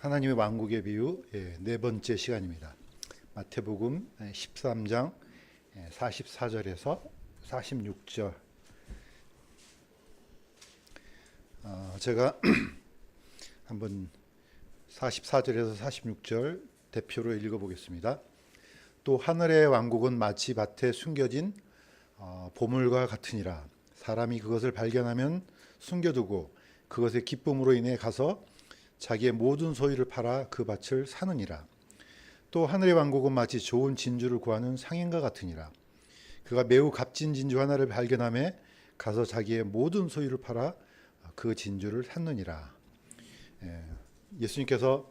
하나님의 왕국의 비유 네 번째 시간입니다. 마태복음 13장 44절에서 46절. 제가 한번 44절에서 46절 대표로 읽어보겠습니다. 또 하늘의 왕국은 마치 밭에 숨겨진 보물과 같으니라. 사람이 그것을 발견하면 숨겨두고 그것의 기쁨으로 인해 가서 자기의 모든 소유를 팔아 그 밭을 사느니라. 또 하늘의 왕국은 마치 좋은 진주를 구하는 상인과 같으니라. 그가 매우 값진 진주 하나를 발견하며 가서 자기의 모든 소유를 팔아 그 진주를 샀느니라. 예수님께서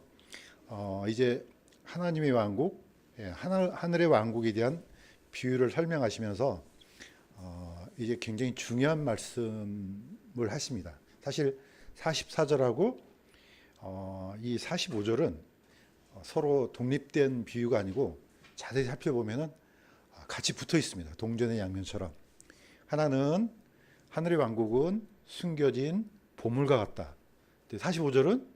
이제 하나님의 왕국, 하늘의 왕국에 대한 비유를 설명하시면서 이제 굉장히 중요한 말씀을 하십니다. 사실 44절하고 이 45절은 서로 독립된 비유가 아니고 자세히 살펴보면 같이 붙어 있습니다. 동전의 양면처럼. 하나는 하늘의 왕국은 숨겨진 보물과 같다. 45절은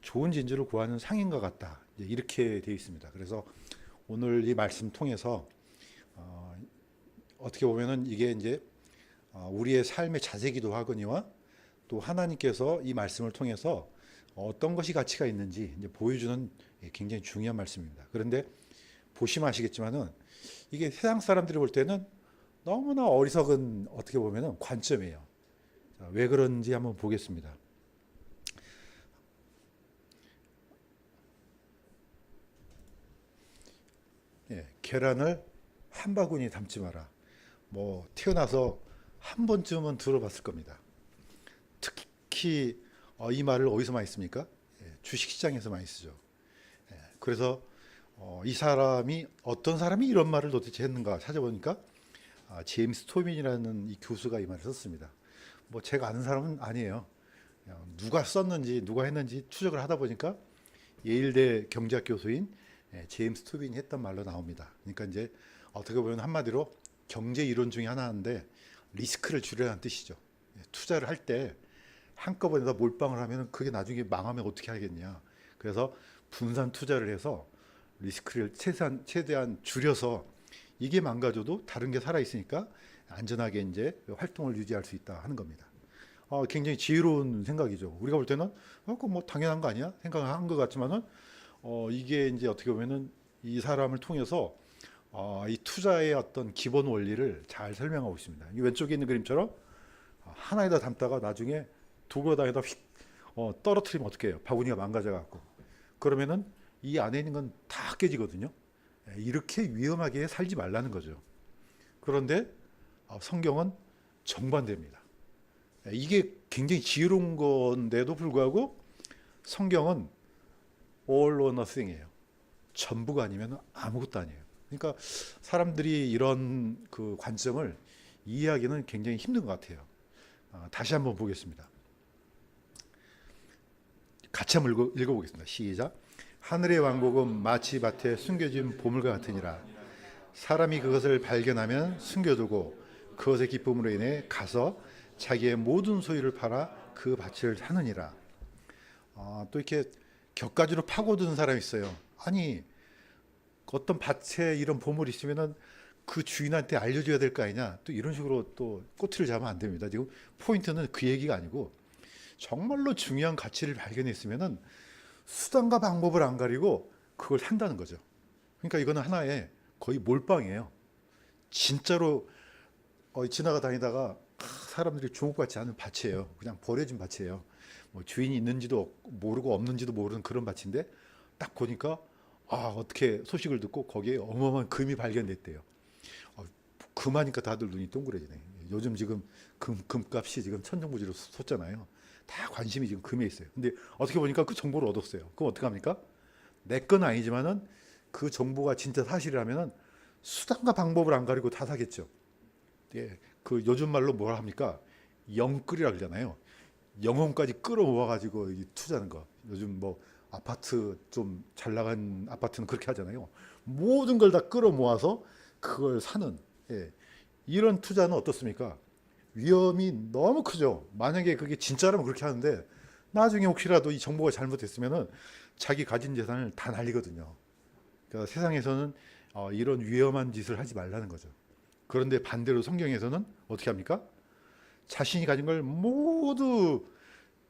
좋은 진주를 구하는 상인과 같다. 이렇게 되어 있습니다. 그래서 오늘 이 말씀 통해서 어떻게 보면은 이게 이제 우리의 삶의 자세기도 하거니와 또 하나님께서 이 말씀을 통해서 어떤 것이 가치가 있는지 이제 보여주는 굉장히 중요한 말씀입니다. 그런데 보시면 아시겠지만은 이게 세상 사람들이 볼 때는 너무나 어리석은 어떻게 보면은 관점이에요. 자, 왜 그런지 한번 보겠습니다. 계란을 한 바구니 담지 마라. 뭐 태어나서 한 번쯤은 들어봤을 겁니다. 특히 이 말을 어디서 많이 씁니까? 주식시장에서 많이 쓰죠. 그래서 이 사람이 어떤 사람이 이런 말을 도대체 했는가 찾아보니까 제임스 토민이라는 이 교수가 이 말을 썼습니다. 뭐 제가 아는 사람은 아니에요. 누가 썼는지 누가 했는지 추적을 하다 보니까 예일대 경제학 교수인 제임스 토민이 했던 말로 나옵니다. 그러니까 이제 어떻게 보면 한마디로 경제 이론 중에 하나인데 리스크를 줄여라는 뜻이죠. 투자를 할 때 한꺼번에 다 몰빵을 하면 그게 나중에 망하면 어떻게 하겠냐. 그래서 분산 투자를 해서 리스크를 최대한 줄여서 이게 망가져도 다른 게 살아 있으니까 안전하게 이제 활동을 유지할 수 있다 하는 겁니다. 굉장히 지혜로운 생각이죠. 우리가 볼 때는 그거 뭐 당연한 거 아니야? 생각한 것 같지만은 이게 이제 어떻게 보면은 이 사람을 통해서 이 투자의 어떤 기본 원리를 잘 설명하고 있습니다. 이 왼쪽에 있는 그림처럼 하나에다 담다가 나중에 두고 다니다 휙 떨어뜨리면 어떻게 해요? 바구니가 망가져 갖고 그러면은 이 안에 있는 건 다 깨지거든요. 이렇게 위험하게 살지 말라는 거죠. 그런데 성경은 정반대입니다. 이게 굉장히 지혜로운 건데도 불구하고 성경은 all or nothing이에요. 전부가 아니면 아무것도 아니에요. 그러니까 사람들이 이런 그 관점을 이해하기는 굉장히 힘든 것 같아요. 다시 한번 보겠습니다. 같이 한번 읽어보겠습니다. 시작. 하늘의 왕국은 마치 밭에 숨겨진 보물과 같으니라. 사람이 그것을 발견하면 숨겨두고 그것의 기쁨으로 인해 가서 자기의 모든 소유를 팔아 그 밭을 사느니라. 또 이렇게 격가지로 파고드는 사람이 있어요. 아니 어떤 밭에 이런 보물이 있으면은 그 주인한테 알려줘야 될 거 아니냐. 또 이런 식으로 또 꼬투리를 잡으면 안 됩니다. 지금 포인트는 그 얘기가 아니고 정말로 중요한 가치를 발견했으면은 수단과 방법을 안 가리고 그걸 산다는 거죠. 그러니까 이거는 하나의 거의 몰빵이에요. 진짜로 지나가 다니다가 사람들이 주목받지 않은 밭이에요. 그냥 버려진 밭이에요. 뭐 주인이 있는지도 모르고 없는지도 모르는 그런 밭인데 딱 보니까 어떻게 소식을 듣고 거기에 어마어마한 금이 발견됐대요. 금하니까 다들 눈이 동그래지네. 요즘 지금 금값이 지금 천정부지로 솟잖아요. 다 관심이 지금 금에 있어요. 근데 어떻게 보니까 그 정보를 얻었어요. 그럼 어떻게 합니까? 내 건 아니지만은 그 정보가 진짜 사실이라면은 수단과 방법을 안 가리고 다 사겠죠. 그 요즘 말로 뭐라 합니까? 영끌이라 그러잖아요. 영혼까지 끌어모아가지고 투자하는 거. 요즘 뭐 아파트 좀 잘 나간 아파트는 그렇게 하잖아요. 모든 걸 다 끌어모아서 그걸 사는 이런 투자는 어떻습니까? 위험이 너무 크죠. 만약에 그게 진짜라면 그렇게 하는데 나중에 혹시라도 이 정보가 잘못됐으면은 자기 가진 재산을 다 날리거든요. 그러니까 세상에서는 이런 위험한 짓을 하지 말라는 거죠. 그런데 반대로 성경에서는 어떻게 합니까? 자신이 가진 걸 모두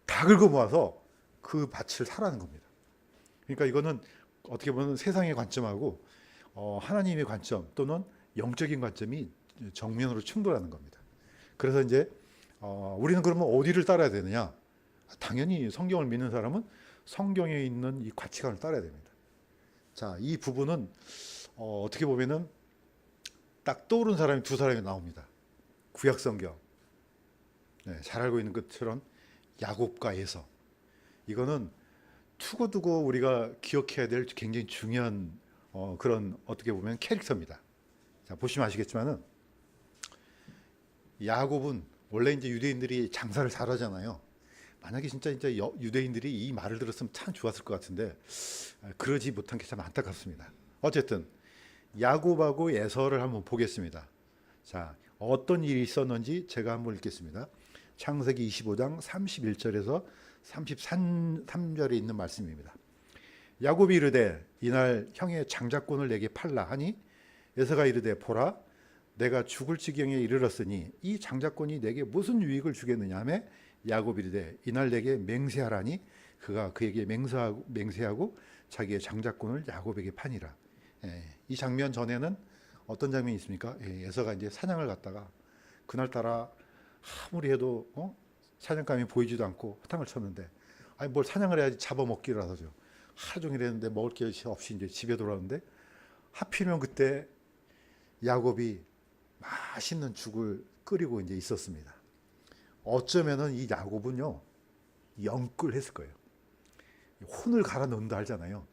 다 긁어 모아서 그 밭을 사라는 겁니다. 그러니까 이거는 어떻게 보면 세상의 관점하고 하나님의 관점 또는 영적인 관점이 정면으로 충돌하는 겁니다. 그래서 이제 우리는 그러면 어디를 따라야 되느냐? 당연히 성경을 믿는 사람은 성경에 있는 이 가치관을 따라야 됩니다. 자, 이 부분은 어떻게 보면은 딱 떠오른 사람이 두 사람이 나옵니다. 구약 성경. 네, 잘 알고 있는 것처럼 야곱과 에서. 이거는 두고두고 우리가 기억해야 될 굉장히 중요한 그런 어떻게 보면 캐릭터입니다. 자, 보시면 아시겠지만은 야곱은 원래 이제 유대인들이 장사를 잘하잖아요. 만약에 진짜 유대인들이 이 말을 들었으면 참 좋았을 것 같은데 그러지 못한 게 참 안타깝습니다. 어쨌든 야곱하고 에서를 한번 보겠습니다. 자, 어떤 일이 있었는지 제가 한번 읽겠습니다. 창세기 25장 31절에서 33절에 있는 말씀입니다. 야곱이 이르되 이날 형의 장자권을 내게 팔라 하니 에서가 이르되 보라 내가 죽을 지경에 이르렀으니 이 장자권이 내게 무슨 유익을 주겠느냐 하며 야곱이 이르되 이날 내게 맹세하라니 그가 그에게 맹세하고 자기의 장자권을 야곱에게 파니라. 이 장면 전에는 어떤 장면이 있습니까? 에서가 이제 사냥을 갔다가 그날따라 아무리 해도 사냥감이 보이지도 않고 허탕을 쳤는데 아니 뭘 사냥을 해야지 잡아먹기를 하죠. 하루 종일 했는데 먹을 게 없이 이제 집에 돌아오는데 하필이면 그때 야곱이 맛있는 죽을 끓이고 이제 있었습니다. 어쩌면은 이 야곱은요 영끌했을 거예요. 혼을 갈아 넣는다 알잖아요.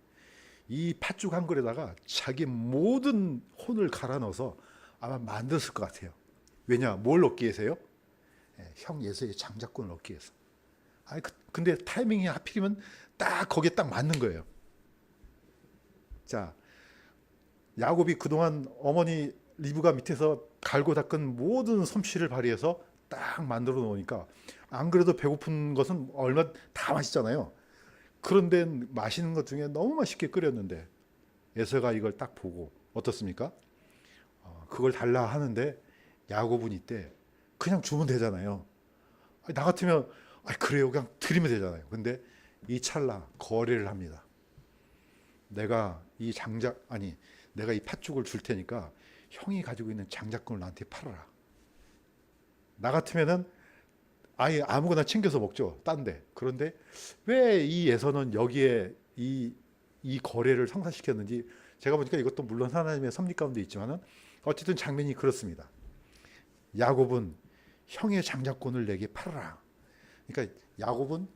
이 팥죽 한 그릇에다가 자기 모든 혼을 갈아 넣어서 아마 만들었을 것 같아요. 왜냐? 뭘 얻기 위해서요? 형 예서의 장자권을 얻기 위해서. 아니 근데 타이밍이 하필이면 딱 거기에 딱 맞는 거예요. 자, 야곱이 그동안 어머니 리브가 밑에서 갈고 닦은 모든 솜씨를 발휘해서 딱 만들어 놓으니까 안 그래도 배고픈 것은 얼마 다 맛있잖아요. 그런데 맛있는 것 중에 너무 맛있게 끓였는데 에서가 이걸 딱 보고 어떻습니까? 그걸 달라 하는데 야곱은 이때 그냥 주면 되잖아요. 나 같으면 그래요 그냥 드리면 되잖아요. 근데 이 찰나 거래를 합니다. 내가 이 팥죽을 줄 테니까 형이 가지고 있는 장자권을 나한테 팔아라. 나 같으면은 아예 아무거나 챙겨서 먹죠. 딴데. 그런데 왜 이 예서는 여기에 이 거래를 성사시켰는지 제가 보니까 이것도 물론 하나님의 섭리 가운데 있지만은 어쨌든 장면이 그렇습니다. 야곱은 형의 장자권을 내게 팔아라. 그러니까 야곱은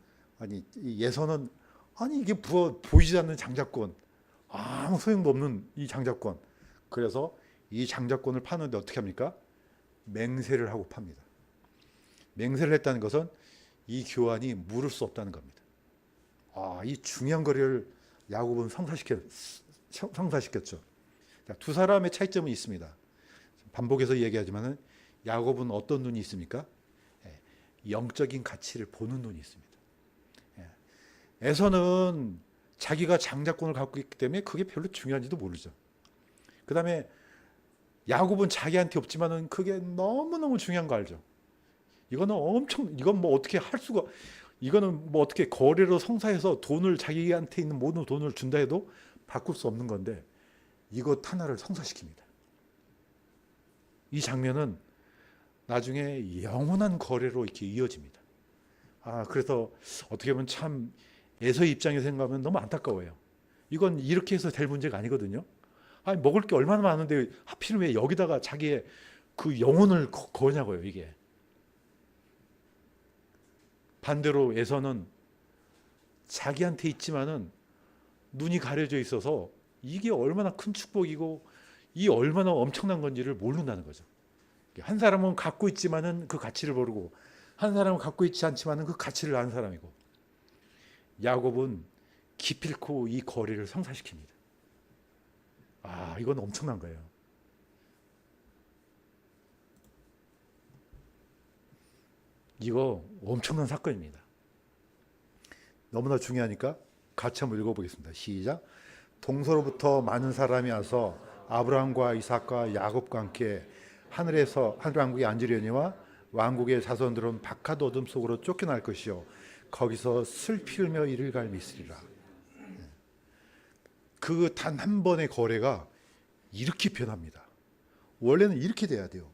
이 예서는 이게 보이지 않는 장자권, 아무 소용도 없는 이 장자권. 그래서 이 장자권을 파는데 어떻게 합니까? 맹세를 하고 팝니다. 맹세를 했다는 것은 이 교환이 물을 수 없다는 겁니다. 이 중요한 거래를 야곱은 성사시켰죠. 두 사람의 차이점은 있습니다. 반복해서 얘기하지만은 야곱은 어떤 눈이 있습니까? 영적인 가치를 보는 눈이 있습니다. 에서는 자기가 장자권을 갖고 있기 때문에 그게 별로 중요한지도 모르죠. 그 다음에 야곱은 자기한테 없지만은 그게 너무너무 중요한 거 알죠. 이건 뭐 어떻게 할 수가, 이거는 뭐 어떻게 거래로 성사해서 돈을 자기한테 있는 모든 돈을 준다 해도 바꿀 수 없는 건데 이것 하나를 성사시킵니다. 이 장면은 나중에 영원한 거래로 이렇게 이어집니다. 그래서 어떻게 보면 참 에서의 입장에서 생각하면 너무 안타까워요. 이건 이렇게 해서 될 문제가 아니거든요. 먹을 게 얼마나 많은데 하필 왜 여기다가 자기의 그 영혼을 거냐고요, 이게. 반대로 에서는 자기한테 있지만은 눈이 가려져 있어서 이게 얼마나 큰 축복이고 이 얼마나 엄청난 건지를 모른다는 거죠. 한 사람은 갖고 있지만은 그 가치를 모르고 한 사람은 갖고 있지 않지만은 그 가치를 아는 사람이고 야곱은 기필코 이 거래를 성사시킵니다. 이건 엄청난 거예요. 이거 엄청난 사건입니다. 너무나 중요하니까 같이 한번 읽어보겠습니다. 시작. 동서로부터 많은 사람이 와서 아브라함과 이삭과 야곱과 함께 하늘에서 하늘 왕국에 앉으려니와 왕국의 자손들은 박하도 어둠 속으로 쫓겨날 것이요 거기서 슬피 울며 이를 갈미으리라. 그 단 한 번의 거래가 이렇게 변합니다. 원래는 이렇게 돼야 돼요.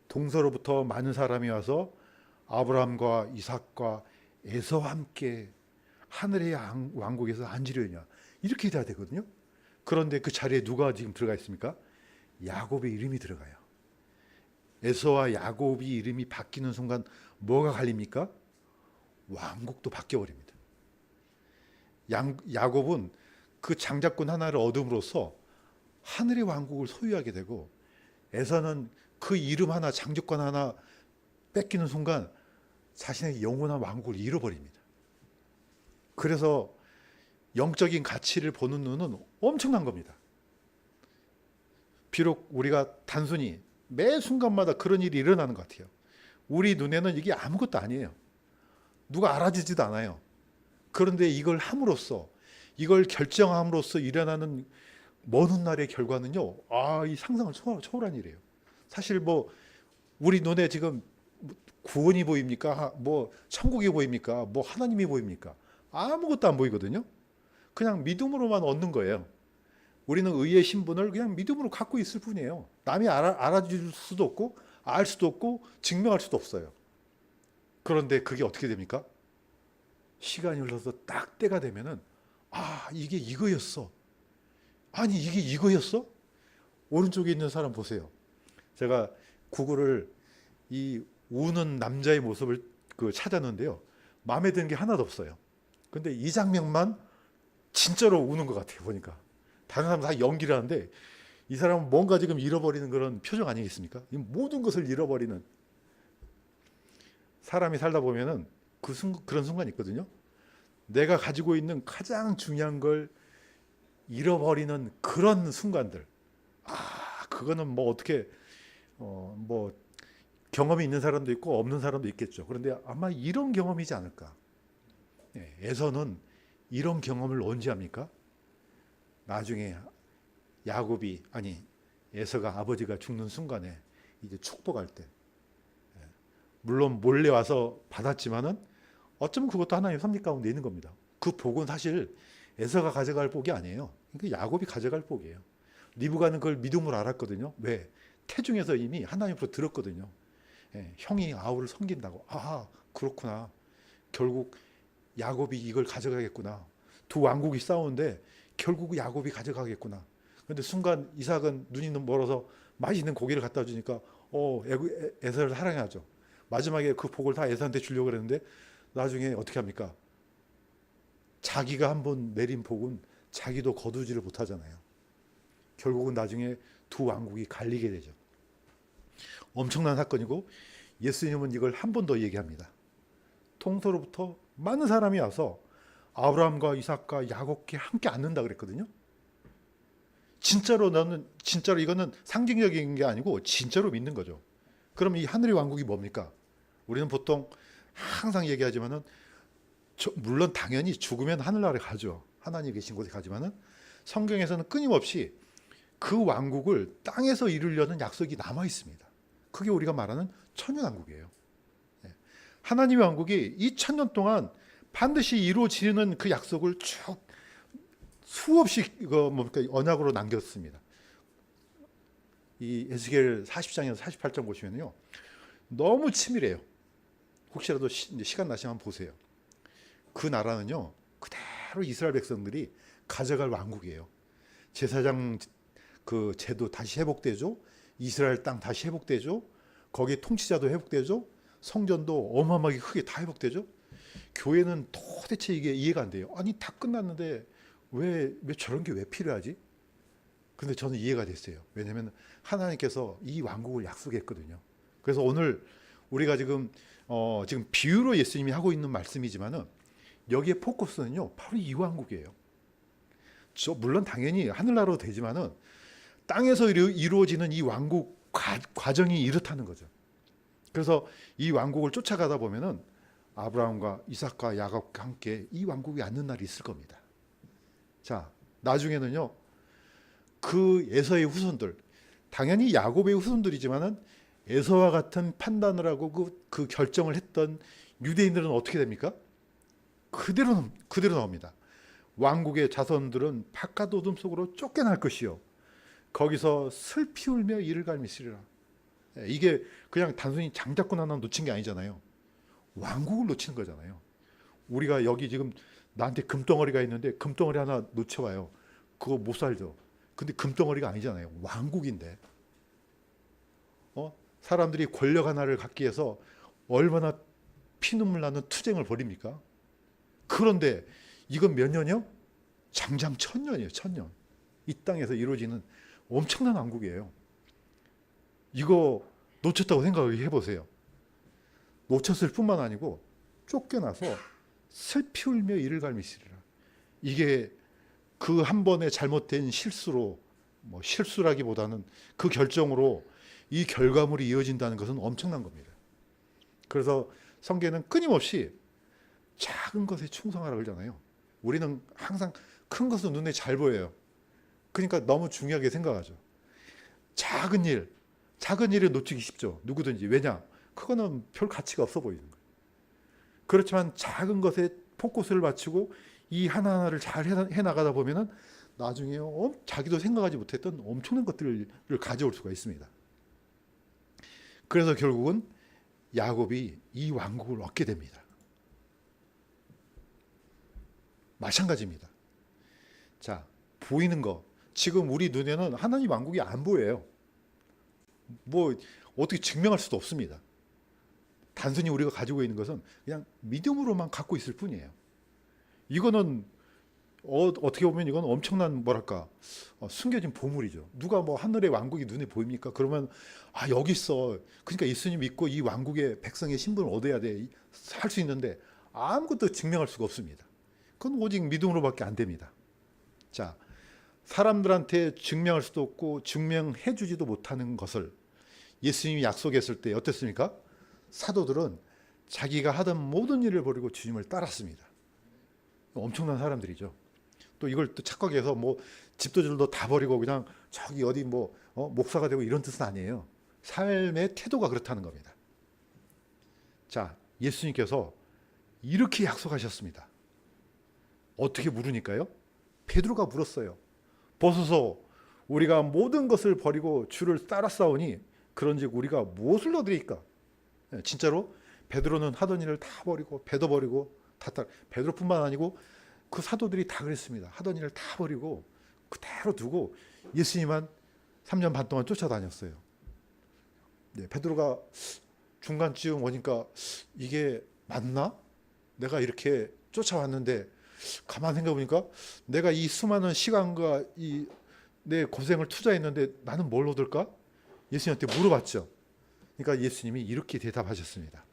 동서로부터 많은 사람이 와서 아브라함과 이삭과 에서와 함께 하늘의 왕국에서 앉으려냐 이렇게 돼야 되거든요. 그런데 그 자리에 누가 지금 들어가 있습니까? 야곱의 이름이 들어가요. 에서와 야곱이 이름이 바뀌는 순간 뭐가 갈립니까? 왕국도 바뀌어버립니다. 야곱은 그 장자권 하나를 얻음으로써 하늘의 왕국을 소유하게 되고, 에서는 그 이름 하나, 장자권 하나 뺏기는 순간 자신의 영원한 왕국을 잃어버립니다. 그래서 영적인 가치를 보는 눈은 엄청난 겁니다. 비록 우리가 단순히 매 순간마다 그런 일이 일어나는 것 같아요. 우리 눈에는 이게 아무것도 아니에요. 누가 알아주지도 않아요. 그런데 이걸 함으로써, 이걸 결정함으로써 일어나는 먼 훗날의 결과는요, 이 상상을 초월한 일이에요. 사실 뭐 우리 눈에 지금 구원이 보입니까? 뭐 천국이 보입니까? 뭐 하나님이 보입니까? 아무것도 안 보이거든요. 그냥 믿음으로만 얻는 거예요. 우리는 의의 신분을 그냥 믿음으로 갖고 있을 뿐이에요. 남이 알아줄 수도 없고 알 수도 없고 증명할 수도 없어요. 그런데 그게 어떻게 됩니까? 시간이 흘러서 딱 때가 되면은 이게 이거였어. 아니 이게 이거였어? 오른쪽에 있는 사람 보세요. 제가 구글을 이 우는 남자의 모습을 찾았는데요. 마음에 드는 게 하나도 없어요. 근데 이 장면만 진짜로 우는 것 같아요. 보니까 다른 사람 다 연기를 하는데 이 사람은 뭔가 지금 잃어버리는 그런 표정 아니겠습니까? 이 모든 것을 잃어버리는, 사람이 살다 보면은 그런 순간이 있거든요. 내가 가지고 있는 가장 중요한 걸 잃어버리는 그런 순간들. 그거는 뭐 어떻게 뭐 경험이 있는 사람도 있고 없는 사람도 있겠죠. 그런데 아마 이런 경험이지 않을까. 에서는 이런 경험을 언제 합니까? 나중에 에서가 아버지가 죽는 순간에 이제 축복할 때, 물론 몰래 와서 받았지만은 어쩌면 그것도 하나님의 섭리 가운데 있는 겁니다. 그 복은 사실 에서가 가져갈 복이 아니에요. 그러니까 야곱이 가져갈 복이에요. 리브가는 그걸 믿음으로 알았거든요. 왜? 태중에서 이미 하나님으로 들었거든요. 형이 아우를 섬긴다고. 그렇구나. 결국 야곱이 이걸 가져가겠구나. 두 왕국이 싸우는데 결국 야곱이 가져가겠구나. 그런데 순간 이삭은 눈이 멀어서 맛있는 고기를 갖다 주니까 에서를 사랑하죠. 마지막에 그 복을 다 에서한테 주려고 그랬는데 나중에 어떻게 합니까? 자기가 한번 내린 복은 자기도 거두지를 못하잖아요. 결국은 나중에 두 왕국이 갈리게 되죠. 엄청난 사건이고, 예수님은 이걸 한 번 더 얘기합니다. 동서로부터 많은 사람이 와서 아브라함과 이삭과 야곱께 함께 앉는다 그랬거든요. 진짜로 이거는 상징적인 게 아니고 진짜로 믿는 거죠. 그럼 이 하늘의 왕국이 뭡니까? 우리는 보통 항상 얘기하지만은, 물론 당연히 죽으면 하늘나라에 가죠. 하나님 계신 곳에 가지만은, 성경에서는 끊임없이 그 왕국을 땅에서 이루려는 약속이 남아 있습니다. 그게 우리가 말하는 천년왕국이에요. 하나님의 왕국이 이 1000년 동안 반드시 이루어지는 그 약속을 쭉 수없이 언약으로 남겼습니다. 이 에스겔 40장에서 48장 보시면요, 너무 치밀해요. 혹시라도 시간 나시면 한번 보세요. 그 나라는요, 그대로 이스라엘 백성들이 가져갈 왕국이에요. 제사장 그 제도 다시 회복되죠. 이스라엘 땅 다시 회복되죠. 거기에 통치자도 회복되죠. 성전도 어마어마하게 크게 다 회복되죠. 교회는 도대체 이게 이해가 안 돼요. 아니 다 끝났는데 왜 저런 게 왜 필요하지? 근데 저는 이해가 됐어요. 왜냐하면 하나님께서 이 왕국을 약속했거든요. 그래서 오늘 우리가 지금 비유로 예수님이 하고 있는 말씀이지만은 여기에 포커스는요, 바로 이 왕국이에요. 물론 당연히 하늘나라도 되지만은 땅에서 이루어지는 이 왕국 과정이 이렇다는 거죠. 그래서 이 왕국을 쫓아가다 보면은 아브라함과 이삭과 야곱과 함께 이 왕국에 앉는 날이 있을 겁니다. 자, 나중에는요, 그 에서의 후손들, 당연히 야곱의 후손들이지만은 에서와 같은 판단을 하고 그 결정을 했던 유대인들은 어떻게 됩니까? 그대로 나옵니다. 왕국의 자손들은 바깥 어둠 속으로 쫓겨날 것이요, 거기서 슬피 울며 이를 갈미시리라. 이게 그냥 단순히 장자권 하나 놓친 게 아니잖아요. 왕국을 놓치는 거잖아요. 우리가 여기 지금 나한테 금덩어리가 있는데 금덩어리 하나 놓쳐봐요. 그거 못 살죠. 근데 금덩어리가 아니잖아요. 왕국인데. 사람들이 권력 하나를 갖기 위해서 얼마나 피눈물 나는 투쟁을 벌입니까? 그런데 이건 몇 년이요? 장장 1000년이에요. 1000년. 이 땅에서 이루어지는 엄청난 왕국이에요. 이거 놓쳤다고 생각해 보세요. 놓쳤을 뿐만 아니고 쫓겨나서 슬피 울며 이를 갈미시리라. 이게 그 한 번의 잘못된 실수로, 실수라기보다는 그 결정으로 이 결과물이 이어진다는 것은 엄청난 겁니다. 그래서 성경에는 끊임없이 작은 것에 충성하라 그러잖아요. 우리는 항상 큰 것은 눈에 잘 보여요. 그러니까 너무 중요하게 생각하죠. 작은 일을 놓치기 쉽죠. 누구든지. 왜냐? 그거는 별 가치가 없어 보이는 거예요. 그렇지만 작은 것에 포커스를 맞추고 이 하나하나를 잘 해나가다 보면은 나중에 자기도 생각하지 못했던 엄청난 것들을 가져올 수가 있습니다. 그래서 결국은 야곱이 이 왕국을 얻게 됩니다. 마찬가지입니다. 자, 보이는 거. 지금 우리 눈에는 하나님 왕국이 안 보여요. 어떻게 증명할 수도 없습니다. 단순히 우리가 가지고 있는 것은 그냥 믿음으로만 갖고 있을 뿐이에요. 이거는 어떻게 보면 이건 엄청난 숨겨진 보물이죠. 누가 하늘의 왕국이 눈에 보입니까? 그러면 여기 있어. 그러니까 예수님 믿고 이 왕국의 백성의 신분을 얻어야 돼. 할 수 있는데 아무것도 증명할 수가 없습니다. 그건 오직 믿음으로밖에 안 됩니다. 자, 사람들한테 증명할 수도 없고 증명해 주지도 못하는 것을 예수님이 약속했을 때 어땠습니까? 사도들은 자기가 하던 모든 일을 버리고 주님을 따랐습니다. 엄청난 사람들이죠. 또 이걸 또 착각해서 집도들도 다 버리고 그냥 저기 어디 목사가 되고 이런 뜻은 아니에요. 삶의 태도가 그렇다는 겁니다. 자, 예수님께서 이렇게 약속하셨습니다. 어떻게 물으니까요? 베드로가 물었어요. 보소서, 우리가 모든 것을 버리고 주를 따랐사오니 그런즉 우리가 무엇을 얻으리까? 진짜로 베드로는 하던 일을 다 버리고 배도 버리고 베드로뿐만 아니고 그 사도들이 다 그랬습니다. 하던 일을 다 버리고 그대로 두고 예수님만 3년 반 동안 쫓아다녔어요. 네, 베드로가 중간쯤 오니까 이게 맞나? 내가 이렇게 쫓아왔는데 가만 생각해 보니까 내가 이 수많은 시간과 이 내 고생을 투자했는데 나는 뭘 얻을까? 예수님한테 물어봤죠. 그러니까 예수님이 이렇게 대답하셨습니다.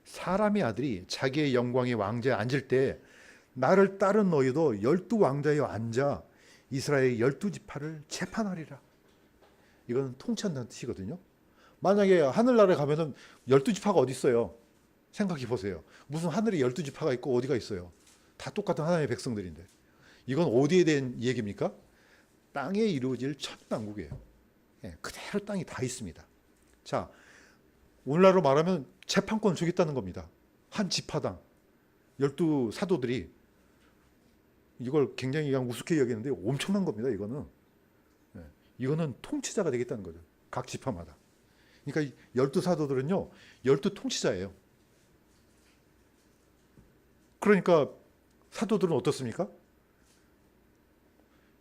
사람의 아들이 자기의 영광의 왕좌에 앉을 때 나를 따른 너희도 12왕좌에 앉아 이스라엘 12지파를 재판하리라. 이건 통치한다는 뜻이거든요. 만약에 하늘나라에 가면은 12지파가 어디 있어요? 생각해 보세요. 무슨 하늘에 12지파가 있고 어디가 있어요? 다 똑같은 하나님의 백성들인데. 이건 어디에 대한 얘기입니까? 땅에 이루어질 천왕국이에요. 그대로 땅이 다 있습니다. 자, 오늘날로 말하면 재판권을 주겠다는 겁니다. 한 지파당 12사도들이 이걸 굉장히 그냥 우습게 여기는데 엄청난 겁니다. 이거는 통치자가 되겠다는 거죠. 각 지파마다. 그러니까 12사도들은요 12통치자예요. 그러니까 사도들은 어떻습니까?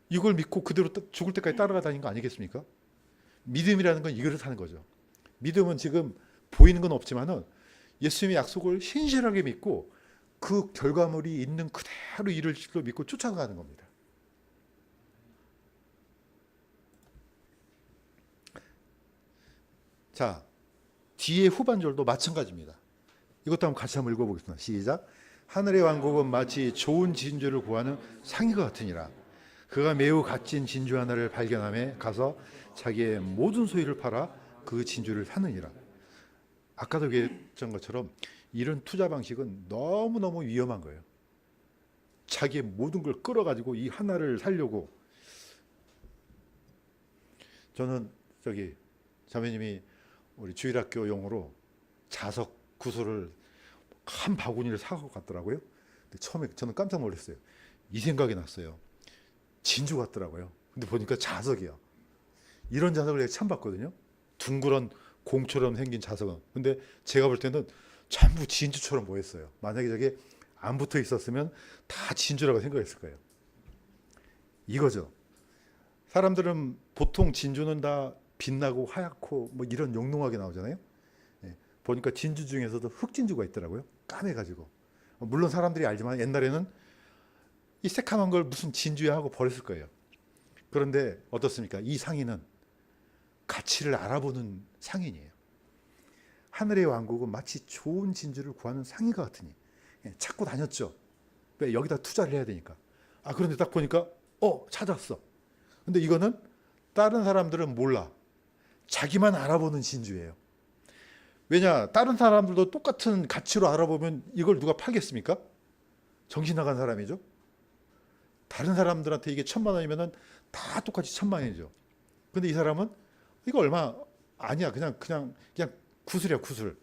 이걸 믿고 그대로 죽을 때까지 따라가다니는 거 아니겠습니까? 믿음이라는 건 이거를 사는 거죠. 믿음은 지금 보이는 건 없지만은 예수님의 약속을 신실하게 믿고 그 결과물이 있는 그대로 이를 줄로 믿고 쫓아가는 겁니다. 자, 뒤에 후반절도 마찬가지입니다. 이것도 한번 같이 한번 읽어보겠습니다. 시작. 하늘의 왕국은 마치 좋은 진주를 구하는 상인과 같으니라. 그가 매우 값진 진주 하나를 발견함에 가서 자기의 모든 소유를 팔아 그 진주를 사느니라. 아까도 얘기했던 것처럼 이런 투자 방식은 너무너무 위험한 거예요. 자기의 모든 걸 끌어가지고 이 하나를 살려고. 저는 저기 자매님이 우리 주일학교 용어로 자석 구슬을 한 바구니를 사고 갔더라고요. 근데 처음에 저는 깜짝 놀랐어요. 이 생각이 났어요. 진주 같더라고요. 근데 보니까 자석이야. 이런 자석을 내가 처음 봤거든요. 둥그런 공처럼 생긴 자석은. 근데 제가 볼 때는 전부 진주처럼 보였어요. 만약에 저게 안 붙어 있었으면 다 진주라고 생각했을 거예요. 이거죠. 사람들은 보통 진주는 다 빛나고 하얗고 뭐 이런 영롱하게 나오잖아요. 예, 보니까 진주 중에서도 흑진주가 있더라고요. 까매가지고. 물론 사람들이 알지만 옛날에는 이 새카만 걸 무슨 진주야 하고 버렸을 거예요. 그런데 어떻습니까? 이 상인은 가치를 알아보는 상인이에요. 하늘의 왕국은 마치 좋은 진주를 구하는 상인과 같으니 찾고 다녔죠. 왜? 여기다 투자를 해야 되니까. 그런데 딱 보니까 찾았어. 근데 이거는 다른 사람들은 몰라. 자기만 알아보는 진주예요. 왜냐? 다른 사람들도 똑같은 가치로 알아보면 이걸 누가 팔겠습니까? 정신 나간 사람이죠. 다른 사람들한테 이게 1,000만 원이면은 다 똑같이 1,000만 원이죠. 근데 이 사람은 이거 얼마 아니야. 그냥 구슬이야, 구슬.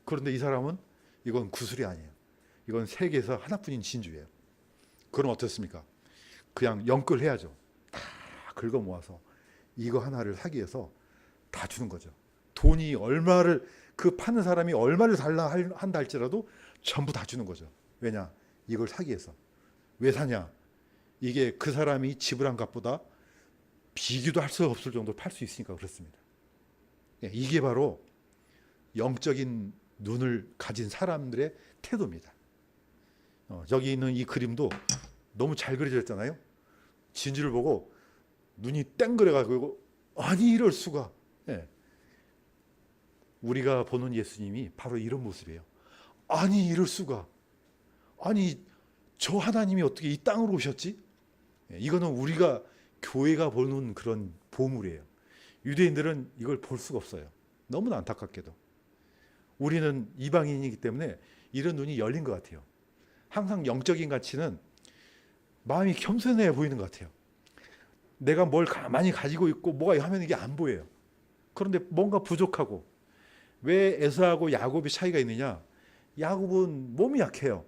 그런데 이 사람은 이건 구슬이 아니에요. 이건 세계에서 하나뿐인 진주예요. 그럼 어떻습니까? 그냥 영끌해야죠. 다 긁어 모아서 이거 하나를 사기 위해서 다 주는 거죠. 돈이 얼마를, 그 파는 사람이 얼마를 달라 한다 할지라도 전부 다 주는 거죠. 왜냐? 이걸 사기 위해서. 왜 사냐? 이게 그 사람이 지불한 값보다 비교도 할 수 없을 정도로 팔 수 있으니까 그렇습니다. 이게 바로 영적인 눈을 가진 사람들의 태도입니다. 저기 있는 이 그림도 너무 잘 그려져 있잖아요. 진주를 보고 눈이 땡그려가지고 아니 이럴 수가. 우리가 보는 예수님이 바로 이런 모습이에요. 아니 이럴 수가. 아니 저 하나님이 어떻게 이 땅으로 오셨지? 이거는 우리가 교회가 보는 그런 보물이에요. 유대인들은 이걸 볼 수가 없어요. 너무나 안타깝게도. 우리는 이방인이기 때문에 이런 눈이 열린 것 같아요. 항상 영적인 가치는 마음이 겸손해 보이는 것 같아요. 내가 뭘 많이 가지고 있고 뭐가 하면 이게 안 보여요. 그런데 뭔가 부족하고. 왜 에사하고 야곱이 차이가 있느냐? 야곱은 몸이 약해요.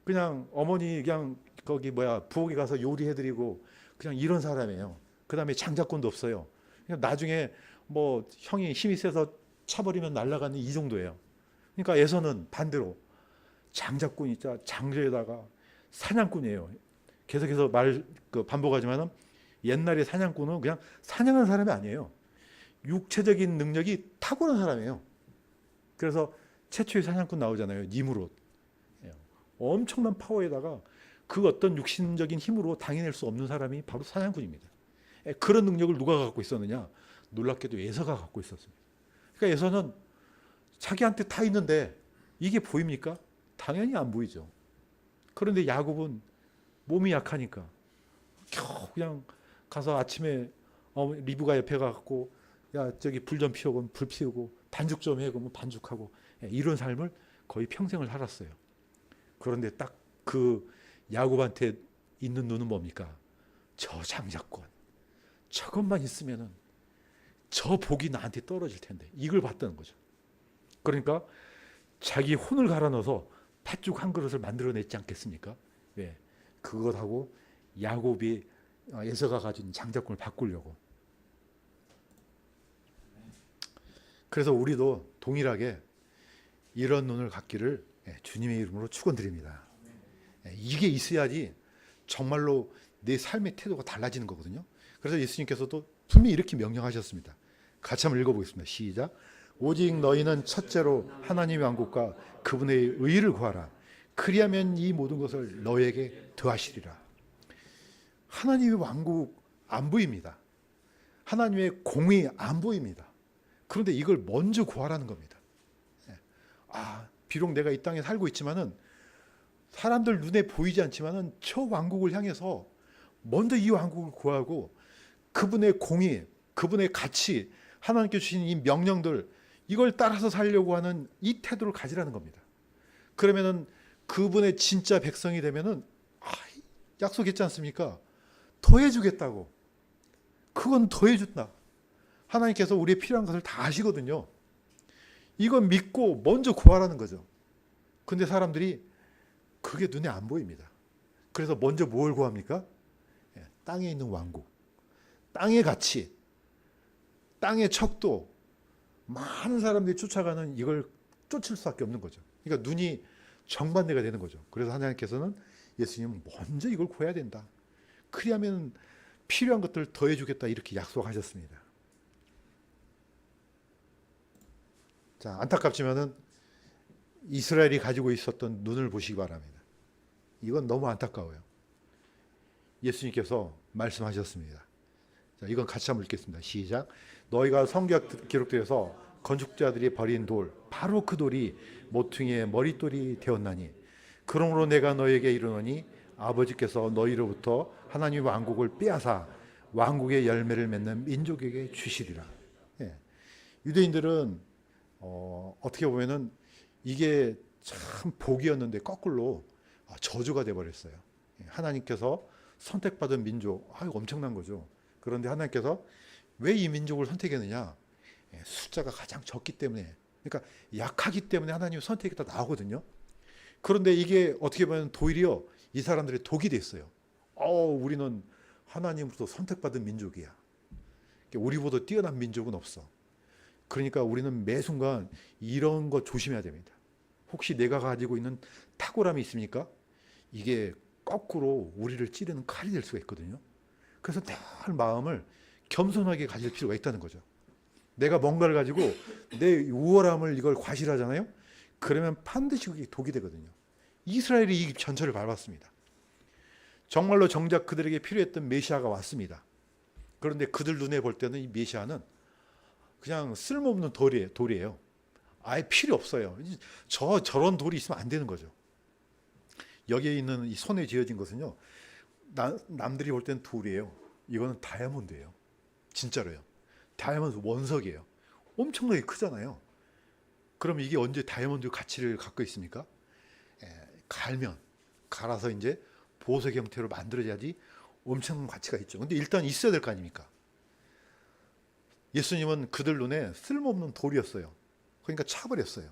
그냥 어머니 그냥 거기 부엌에 가서 요리해드리고 그냥 이런 사람이에요. 그 다음에 장자권도 없어요. 그냥 나중에 뭐 형이 힘이 세서 차버리면 날아가는 이 정도예요. 그러니까 에서는 반대로 장자권 있자 장자에다가 사냥꾼이에요. 계속해서 반복하지만은 옛날에 사냥꾼은 그냥 사냥하는 사람이 아니에요. 육체적인 능력이 탁월한 사람이에요. 그래서 최초의 사냥꾼 나오잖아요. 니무롯. 엄청난 파워에다가 그 어떤 육신적인 힘으로 당해낼 수 없는 사람이 바로 사냥꾼입니다. 그런 능력을 누가 갖고 있었느냐? 놀랍게도 에서가 갖고 있었습니다. 그러니까 에서는 자기한테 다 있는데 이게 보입니까? 당연히 안 보이죠. 그런데 야곱은 몸이 약하니까 겨우 그냥 가서 아침에 리브가 옆에 가갖고 야 저기 불 좀 피우고 불 피우고 반죽 좀 해 그러면 반죽하고 이런 삶을 거의 평생을 살았어요. 그런데 딱 그 야곱한테 있는 눈은 뭡니까? 저 장자권 저것만 있으면은 저 복이 나한테 떨어질 텐데 이걸 봤다는 거죠. 그러니까 자기 혼을 갈아 넣어서 팥죽 한 그릇을 만들어냈지 않겠습니까? 왜? 그것하고 야곱이 에서가 가진 장자권을 바꾸려고. 그래서 우리도 동일하게 이런 눈을 갖기를 주님의 이름으로 축원드립니다. 이게 있어야지 정말로 내 삶의 태도가 달라지는 거거든요. 그래서 예수님께서도 분명히 이렇게 명령하셨습니다. 같이 한번 읽어보겠습니다. 시작. 오직 너희는 첫째로 하나님의 왕국과 그분의 의를 구하라. 그리하면 이 모든 것을 너희에게 더하시리라. 하나님의 왕국 안 보입니다. 하나님의 공의 안 보입니다. 그런데 이걸 먼저 구하라는 겁니다. 비록 내가 이 땅에 살고 있지만은 사람들 눈에 보이지 않지만은 저 왕국을 향해서 먼저 이 왕국을 구하고 그분의 공의, 그분의 가치, 하나님께 주신 이 명령들 이걸 따라서 살려고 하는 이 태도를 가지라는 겁니다. 그러면은 그분의 진짜 백성이 되면은 약속했지 않습니까? 더해주겠다고. 그건 더해준다. 하나님께서 우리의 필요한 것을 다 아시거든요. 이건 믿고 먼저 구하라는 거죠. 근데 사람들이 그게 눈에 안 보입니다. 그래서 먼저 뭘 구합니까? 땅에 있는 왕국, 땅의 가치, 땅의 척도, 많은 사람들이 쫓아가는 이걸 쫓을 수밖에 없는 거죠. 그러니까 눈이 정반대가 되는 거죠. 그래서 하나님께서는 예수님은 먼저 이걸 구해야 된다. 그리하면 필요한 것들을 더해주겠다 이렇게 약속하셨습니다. 자, 안타깝지만은 이스라엘이 가지고 있었던 눈을 보시기 바랍니다. 이건 너무 안타까워요. 예수님께서 말씀하셨습니다. 자, 이건 같이 한번 읽겠습니다. 시작. 너희가 성경 기록되어서 건축자들이 버린 돌, 바로 그 돌이 모퉁이의 머릿돌이 되었나니, 그러므로 내가 너희에게 이르노니 아버지께서 너희로부터 하나님의 왕국을 빼앗아 왕국의 열매를 맺는 민족에게 주시리라. 예. 유대인들은 어떻게 보면은 이게 참 복이었는데 거꾸로 저주가 돼버렸어요. 하나님께서 선택받은 민족, 이거 엄청난 거죠. 그런데 하나님께서 왜 이 민족을 선택했느냐? 숫자가 가장 적기 때문에, 그러니까 약하기 때문에 하나님 선택이 다 나오거든요. 그런데 이게 어떻게 보면 도리어 이 사람들의 독이 됐어요. 우리는 하나님으로부터 선택받은 민족이야. 우리보다 뛰어난 민족은 없어. 그러니까 우리는 매 순간 이런 거 조심해야 됩니다. 혹시 내가 가지고 있는 탁월함이 있습니까? 이게 거꾸로 우리를 찌르는 칼이 될 수가 있거든요. 그래서 늘 마음을 겸손하게 가질 필요가 있다는 거죠. 내가 뭔가를 가지고 내 우월함을 이걸 과시하잖아요. 그러면 반드시 그게 독이 되거든요. 이스라엘이 이 전철을 밟았습니다. 정말로 정작 그들에게 필요했던 메시아가 왔습니다. 그런데 그들 눈에 볼 때는 이 메시아는 그냥 쓸모없는 돌이에요. 아예 필요 없어요. 저런 돌이 있으면 안 되는 거죠. 여기에 있는 이 손에 쥐어진 것은요, 남들이 볼 때는 돌이에요. 이거는 다이아몬드예요. 진짜로요. 다이아몬드 원석이에요. 엄청나게 크잖아요. 그럼 이게 언제 다이아몬드 가치를 갖고 있습니까? 갈아서 이제 보석 형태로 만들어야지 엄청난 가치가 있죠. 근데 일단 있어야 될 거 아닙니까? 예수님은 그들 눈에 쓸모없는 돌이었어요. 그러니까 차버렸어요.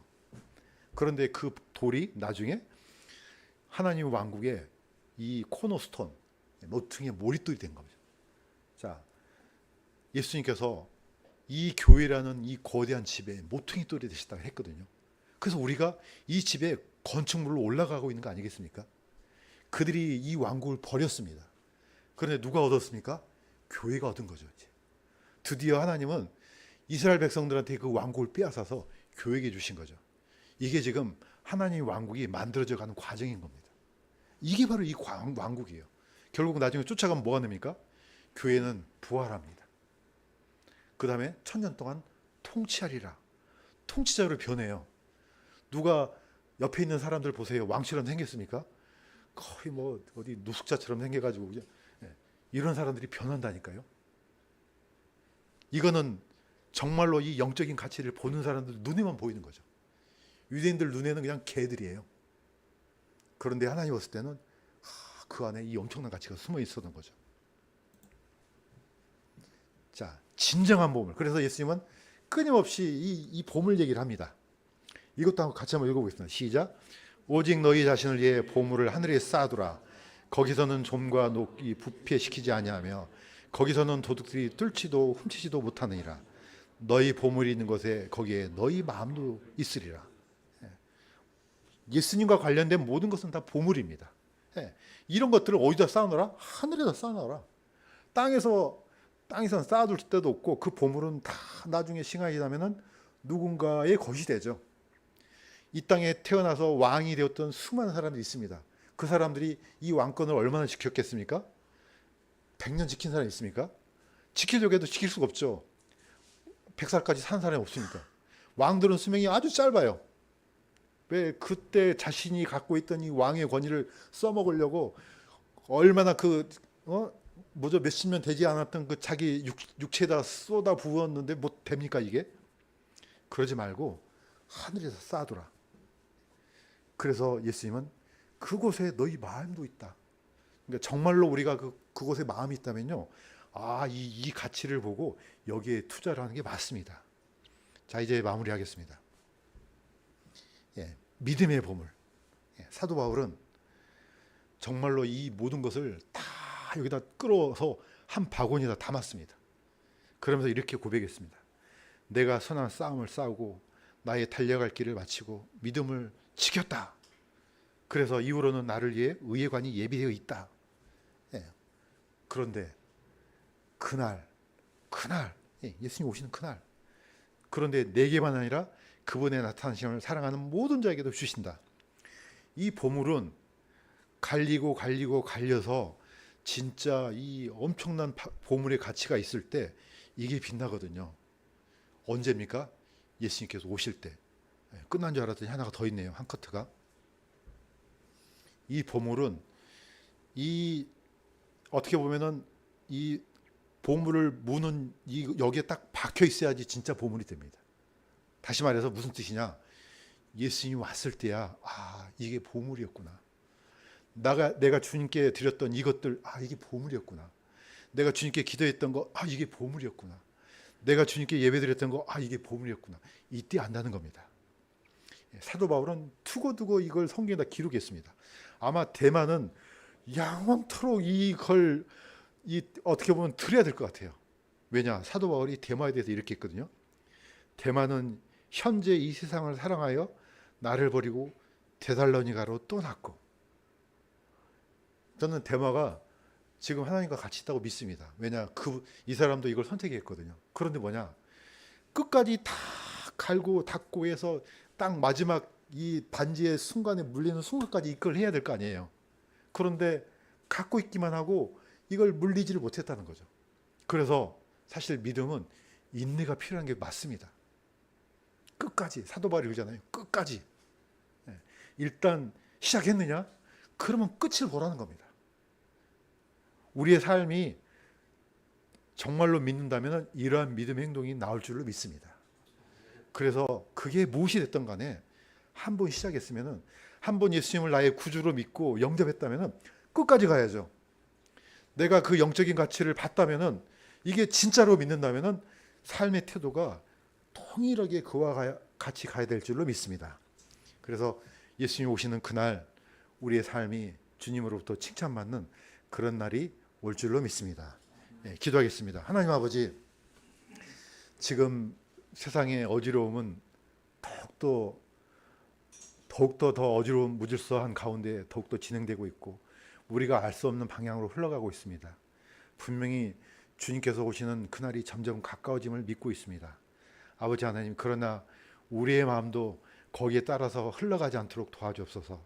그런데 그 돌이 나중에 하나님 왕국의 이 코너스톤, 모퉁이의 머릿돌이 된 겁니다. 자, 예수님께서 이 교회라는 이 거대한 집에 모퉁이 돌이 되셨다고 했거든요. 그래서 우리가 이 집에 건축물로 올라가고 있는 거 아니겠습니까? 그들이 이 왕국을 버렸습니다. 그런데 누가 얻었습니까? 교회가 얻은 거죠. 이제. 드디어 하나님은 이스라엘 백성들한테 그 왕국을 빼앗아서 교회에게 주신 거죠. 이게 지금 하나님의 왕국이 만들어져 가는 과정인 겁니다. 이게 바로 이 왕국이에요. 결국 나중에 쫓아가면 뭐가 됩니까? 교회는 부활합니다. 그 다음에 1000년 동안 통치하리라. 통치자로 변해요. 누가 옆에 있는 사람들 보세요. 왕처럼 생겼습니까? 거의 뭐 어디 노숙자처럼 생겨가지고 이런 사람들이 변한다니까요. 이거는 정말로 이 영적인 가치를 보는 사람들 눈에만 보이는 거죠. 유대인들 눈에는 그냥 개들이에요. 그런데 하나님 봤을 때는 그 안에 이 엄청난 가치가 숨어 있었던 거죠. 자, 진정한 보물. 그래서 예수님은 끊임없이 이 보물 얘기를 합니다. 이것도 같이 한번 읽어보겠습니다. 시작. 오직 너희 자신을 위해 보물을 하늘에 쌓아두라. 거기서는 좀과 녹이 부패시키지 아니하며 거기서는 도둑들이 뚫지도 훔치지도 못하느니라. 너희 보물이 있는 곳에 거기에 너희 마음도 있으리라. 예수님과 관련된 모든 것은 다 보물입니다. 이런 것들을 어디다 쌓아놓으라? 하늘에다 쌓아놓으라. 땅에서는 쌓아둘 데도 없고 그 보물은 다 나중에 시간이 지나면은 누군가의 것이 되죠. 이 땅에 태어나서 왕이 되었던 수많은 사람들이 있습니다. 그 사람들이 이 왕권을 얼마나 지켰겠습니까? 100년 지킨 사람이 있습니까? 지키려고 해도 지킬 수가 없죠. 100살까지 산 사람이 없으니까. 왕들은 수명이 아주 짧아요. 왜? 그때 자신이 갖고 있던 이 왕의 권위를 써먹으려고 얼마나 몇십 년 되지 않았던 그 자기 육체에다 쏟아 부었는데 뭐 됩니까 이게? 그러지 말고 하늘에서 쌓아두라. 그래서 예수님은 그곳에 너희 마음도 있다. 그러니까 정말로 우리가 그곳에 마음이 있다면요, 이 가치를 보고 여기에 투자를 하는 게 맞습니다. 자, 이제 마무리하겠습니다. 믿음의 보물. 사도 바울은 정말로 이 모든 것을 다 여기다 끌어서 한 바구니에다 담았습니다. 그러면서 이렇게 고백했습니다. 내가 선한 싸움을 싸우고 나의 달려갈 길을 마치고 믿음을 지켰다. 그래서 이후로는 나를 위해 의의 관이 예비되어 있다. 그런데 그날 예수님 오시는 그날, 그런데 내게만 아니라 그분의 나타나심을 사랑하는 모든 자에게도 주신다. 이 보물은 갈려서 진짜 이 엄청난 보물의 가치가 있을 때 이게 빛나거든요. 언제입니까? 예수님께서 오실 때. 끝난 줄 알았더니 하나가 더 있네요. 한 커트가. 이 보물은 어떻게 보면은 이 보물을 무는 여기에 딱 박혀 있어야지 진짜 보물이 됩니다. 다시 말해서 무슨 뜻이냐? 예수님이 왔을 때야, 이게 보물이었구나. 내가 주님께 드렸던 이것들, 이게 보물이었구나. 내가 주님께 기도했던 거, 이게 보물이었구나. 내가 주님께 예배드렸던 거, 이게 보물이었구나. 이때 안다는 겁니다. 사도 바울은 두고두고 이걸 성경에다 기록했습니다. 아마 대만은 영원토록 이걸 어떻게 보면 들어야 될 것 같아요. 왜냐? 사도 바울이 대마에 대해서 이렇게 했거든요. 대마는 현재 이 세상을 사랑하여 나를 버리고 데살로니가로 떠났고, 저는 대마가 지금 하나님과 같이 있다고 믿습니다. 왜냐? 이 사람도 이걸 선택했거든요. 그런데 뭐냐? 끝까지 다 갈고 닦고 해서 딱 마지막 이 반지의 순간에 물리는 순간까지 이걸 해야 될 거 아니에요. 그런데 갖고 있기만 하고 이걸 물리지를 못했다는 거죠. 그래서 사실 믿음은 인내가 필요한 게 맞습니다. 끝까지, 사도 바울이 그러잖아요. 끝까지. 일단 시작했느냐? 그러면 끝을 보라는 겁니다. 우리의 삶이 정말로 믿는다면 이러한 믿음의 행동이 나올 줄로 믿습니다. 그래서 그게 무엇이 됐든 간에 한 번 시작했으면, 한 번 예수님을 나의 구주로 믿고 영접했다면 끝까지 가야죠. 내가 그 영적인 가치를 봤다면, 이게 진짜로 믿는다면 삶의 태도가 통일하게 그와 같이 가야 될 줄로 믿습니다. 그래서 예수님 오시는 그날 우리의 삶이 주님으로부터 칭찬받는 그런 날이 올 줄로 믿습니다. 기도하겠습니다. 하나님 아버지, 지금 세상의 어지러움은 더욱더 더 어지러운 무질서한 가운데 더욱더 진행되고 있고, 우리가 알 수 없는 방향으로 흘러가고 있습니다. 분명히 주님께서 오시는 그날이 점점 가까워짐을 믿고 있습니다. 아버지 하나님, 그러나 우리의 마음도 거기에 따라서 흘러가지 않도록 도와주옵소서.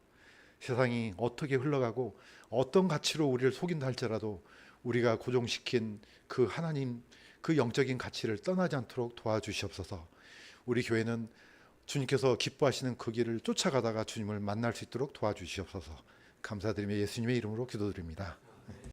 세상이 어떻게 흘러가고 어떤 가치로 우리를 속인다 할지라도 우리가 고정시킨 그 하나님, 그 영적인 가치를 떠나지 않도록 도와주시옵소서. 우리 교회는 주님께서 기뻐하시는 그 길을 쫓아가다가 주님을 만날 수 있도록 도와주시옵소서. 감사드리며 예수님의 이름으로 기도드립니다.